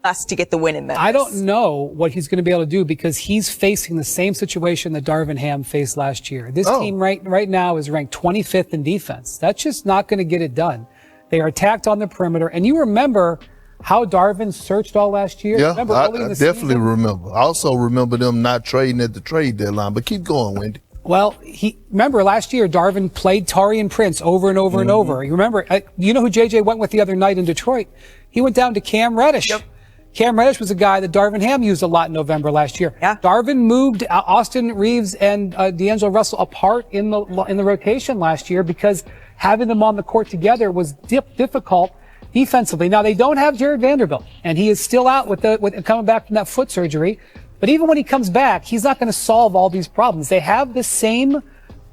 us to get the win in Memphis. I don't know what he's going to be able to do because he's facing the same situation that Darvin Ham faced last year. This team right now is ranked 25th in defense. That's just not going to get it done. They are attacked on the perimeter. And you remember how Darvin searched all last year? Yeah, remember I definitely remember. I also remember them not trading at the trade deadline. But keep going, Wendy. Well, remember last year, Darvin played Taurean Prince over and over and over. You remember, you know who JJ went with the other night in Detroit? He went down to Cam Reddish. Yep. Cam Reddish was a guy that Darvin Ham used a lot in November last year. Yeah. Darvin moved Austin Reeves and D'Angelo Russell apart in the rotation last year because having them on the court together was difficult defensively. Now they don't have Jared Vanderbilt, and he is still out with coming back from that foot surgery. But even when he comes back, he's not going to solve all these problems. They have the same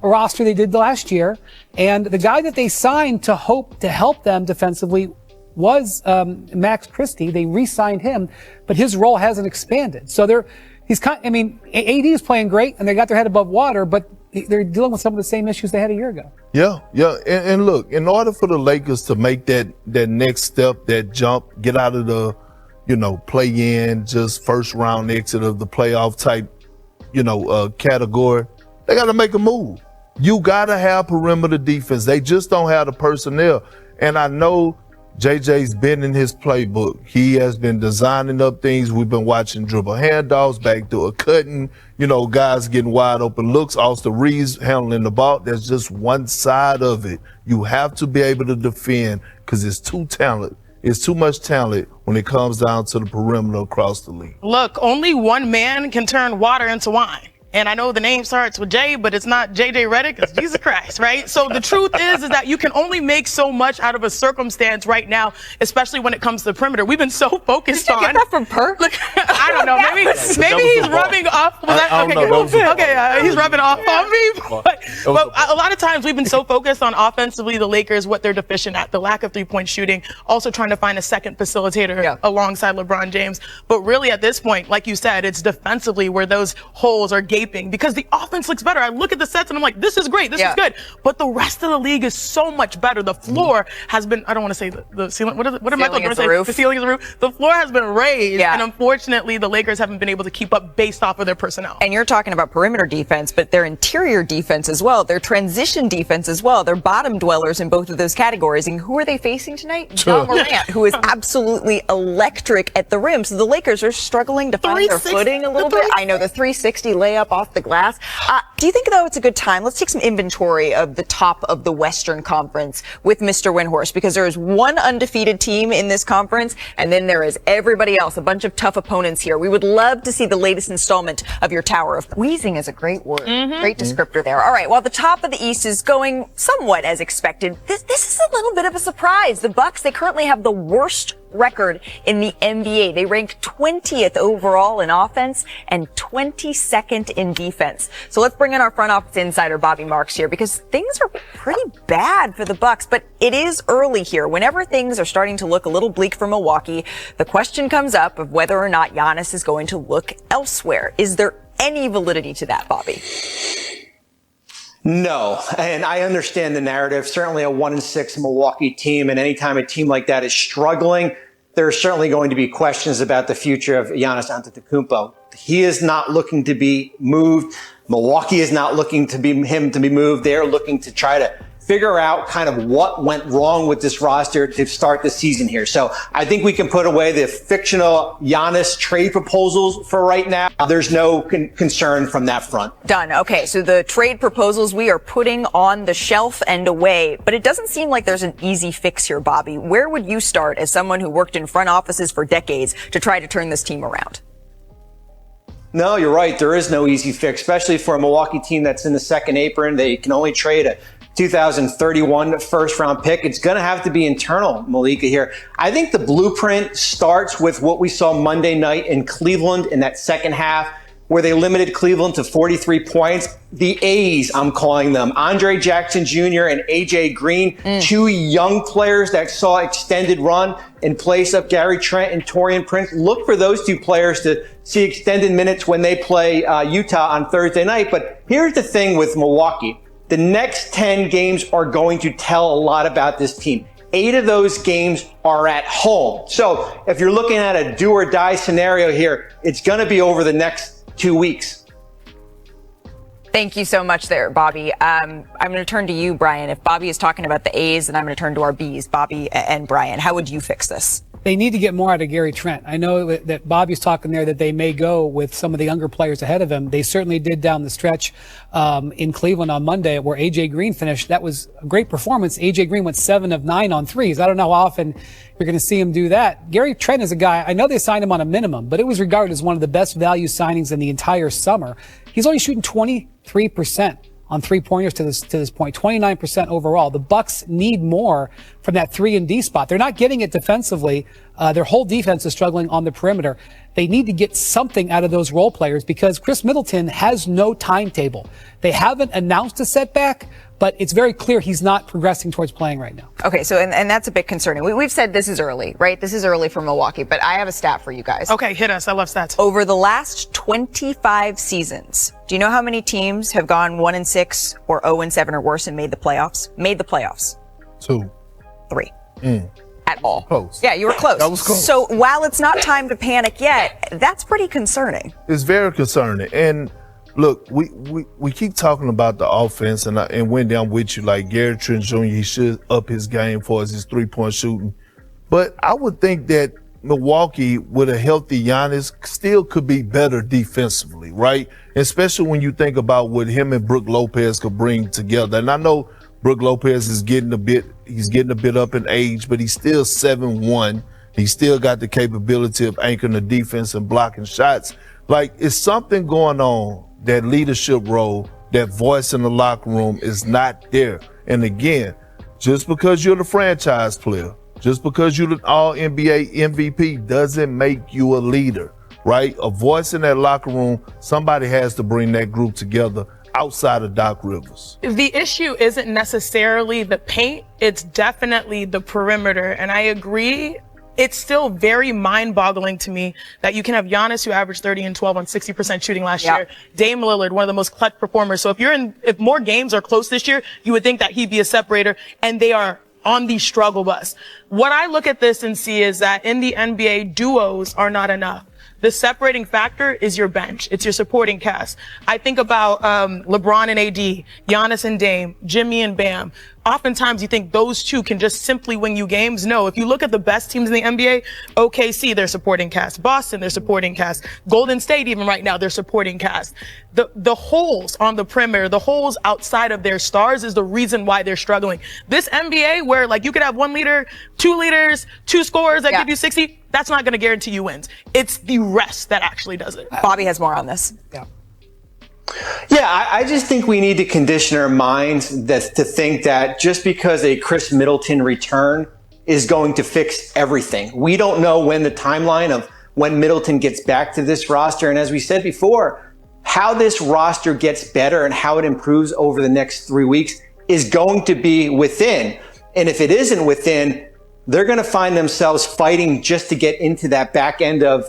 roster they did last year, and the guy that they signed to hope to help them defensively was Max Christie. They re-signed him, but his role hasn't expanded. So AD is playing great, and they got their head above water, but they're dealing with some of the same issues they had a year ago. Yeah. And look, in order for the Lakers to make that next step, that jump, get out of the, play in, just first round exit of the playoff type, category, they got to make a move. You got to have perimeter defense. They just don't have the personnel. And I know JJ's been in his playbook. He has been designing up things. We've been watching dribble handoffs, backdoor cutting, guys getting wide open looks. Austin Reeves handling the ball. That's just one side of it. You have to be able to defend because it's too much talent when it comes down to the perimeter across the league. Look, only one man can turn water into wine. And I know the name starts with J, but it's not JJ Redick, it's Jesus Christ, right? So the truth is that you can only make so much out of a circumstance right now, especially when it comes to the perimeter. We've been so focused on. Did you get that from Perk? Look, I don't know. Maybe he's rubbing off. He's rubbing off on me. But a lot of times we've been so focused on offensively, the Lakers, what they're deficient at, the lack of three-point shooting, also trying to find a second facilitator alongside LeBron James. But really at this point, like you said, it's defensively where those holes are gaping because the offense looks better. I look at the sets and I'm like, this is great. This is good. But the rest of the league is so much better. The floor has been, I don't want to say the ceiling. What am I going to say? The ceiling is the roof. The floor has been raised. Yeah. And unfortunately, the Lakers haven't been able to keep up based off of their personnel. And you're talking about perimeter defense, but their interior defense as well, their transition defense as well. They're bottom dwellers in both of those categories. And who are they facing tonight? John Morant, who is absolutely electric at the rim. So the Lakers are struggling to find their footing a little bit. I know the 360 layup off the glass. Do you think, though, it's a good time? Let's take some inventory of the top of the Western Conference with Mr. Windhorst, because there is one undefeated team in this conference, and then there is everybody else, a bunch of tough opponents here. We would love to see the latest installment of your Tower of Wheezing is a great word. Great descriptor there. All right, while the top of the East is going somewhat as expected, this is a little bit of a surprise. The Bucks, they currently have the worst record in the NBA. They ranked 20th overall in offense and 22nd in defense. So let's bring in our front office insider, Bobby Marks, here, because things are pretty bad for the Bucks, but it is early here. Whenever things are starting to look a little bleak for Milwaukee, the question comes up of whether or not Giannis is going to look elsewhere. Is there any validity to that, Bobby? No, and I understand the narrative. Certainly a 1-6 Milwaukee team, and anytime a team like that is struggling, there are certainly going to be questions about the future of Giannis Antetokounmpo. He is not looking to be moved. Milwaukee is not looking to be him to be moved. They're looking to try to figure out kind of what went wrong with this roster to start the season here. So I think we can put away the fictional Giannis trade proposals for right now. There's no concern from that front. Done. Okay, so the trade proposals we are putting on the shelf and away, but it doesn't seem like there's an easy fix here, Bobby. Where would you start as someone who worked in front offices for decades to try to turn this team around? No, you're right. There is no easy fix, especially for a Milwaukee team that's in the second apron. They can only trade a 2031 first round pick. It's going to have to be internal, Malika, here. I think the blueprint starts with what we saw Monday night in Cleveland in that second half, where they limited Cleveland to 43 points. The A's, I'm calling them, Andre Jackson Jr. and AJ Green, two young players that saw extended run in place of Gary Trent and Taurean Prince. Look for those two players to see extended minutes when they play Utah on Thursday night. But here's the thing with Milwaukee. The next 10 games are going to tell a lot about this team. 8 of those games are at home. So if you're looking at a do or die scenario here, it's going to be over the next 2 weeks. Thank you so much there, Bobby. I'm going to turn to you, Brian. If Bobby is talking about the A's, then I'm going to turn to our B's, Bobby and Brian. How would you fix this? They need to get more out of Gary Trent. I know that Bobby's talking there that they may go with some of the younger players ahead of him. They certainly did down the stretch in Cleveland on Monday where A.J. Green finished. That was a great performance. A.J. Green went 7 of 9 on threes. I don't know how often you're going to see him do that. Gary Trent is a guy, I know they signed him on a minimum, but it was regarded as one of the best value signings in the entire summer. He's only shooting 23% on three-pointers to this point, 29% overall. The Bucks need more from that 3 and D spot. They're not getting it defensively. Their whole defense is struggling on the perimeter. They need to get something out of those role players because Chris Middleton has no timetable. They haven't announced a setback, but it's very clear he's not progressing towards playing right now. Okay, so and that's a bit concerning. We've said this is early, right? This is early for Milwaukee, but I have a stat for you guys. Okay, hit us. I love stats. Over the last 25 seasons, do you know how many teams have gone 1-6 or 0-7 or worse and made the playoffs? 2. 3. At all. Close. Yeah, you were close. That was close. So while it's not time to panic yet, that's pretty concerning. It's very concerning. And look, we keep talking about the offense, and Wendy, I'm with you. Like Gary Trent Jr., he should up his game for his 3-point shooting. But I would think that Milwaukee, with a healthy Giannis, still could be better defensively, right? Especially when you think about what him and Brook Lopez could bring together. And I know Brook Lopez is getting a bit up in age, but he's still 7'1". He's still got the capability of anchoring the defense and blocking shots. Like, it's something going on. That leadership role, that voice in the locker room is not there. And again, just because you're the franchise player, just because you're the All-NBA MVP doesn't make you a leader, right? A voice in that locker room, somebody has to bring that group together outside of Doc Rivers. The issue isn't necessarily the paint, it's definitely the perimeter. And I agree, it's still very mind-boggling to me that you can have Giannis, who averaged 30 and 12 on 60% shooting last year. Dame Lillard, one of the most clutch performers. So if more games are close this year, you would think that he'd be a separator, and they are on the struggle bus. What I look at this and see is that in the NBA, duos are not enough. The separating factor is your bench. It's your supporting cast. I think about LeBron and AD, Giannis and Dame, Jimmy and Bam. Oftentimes you think those two can just simply win you games. No, if you look at the best teams in the NBA, OKC, their supporting cast. Boston, their supporting cast. Golden State, even right now, their supporting cast. The holes on the perimeter, the holes outside of their stars is the reason why they're struggling. This NBA where like you could have 1 leader, 2 leaders, 2 scorers that give you 60, that's not going to guarantee you wins. It's the rest that actually does it. Bobby has more on this. Yeah, I just think we need to condition our minds to think that just because a Chris Middleton return is going to fix everything. We don't know when the timeline of when Middleton gets back to this roster. And as we said before, how this roster gets better and how it improves over the next 3 weeks is going to be within. And if it isn't within, they're going to find themselves fighting just to get into that back end of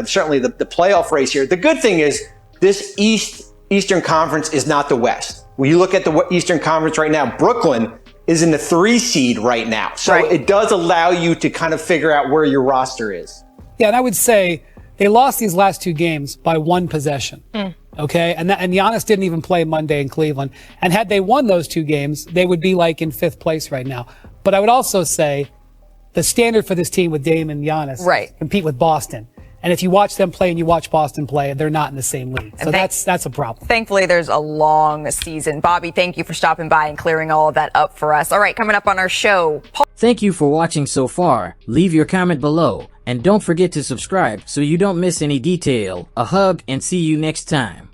certainly the playoff race here. The good thing is this Eastern Conference is not the West. When you look at the Eastern Conference right now, Brooklyn is in the 3 seed right now. So it does allow you to kind of figure out where your roster is. Yeah, and I would say they lost these last 2 games by 1 possession. Okay, and Giannis didn't even play Monday in Cleveland. And had they won those 2 games, they would be like in 5th place right now. But I would also say the standard for this team with Dame and Giannis compete with Boston. And if you watch them play and you watch Boston play, they're not in the same league. So that's a problem. Thankfully, there's a long season. Bobby, thank you for stopping by and clearing all of that up for us. All right, coming up on our show. Thank you for watching so far. Leave your comment below. And don't forget to subscribe so you don't miss any detail. A hug and see you next time.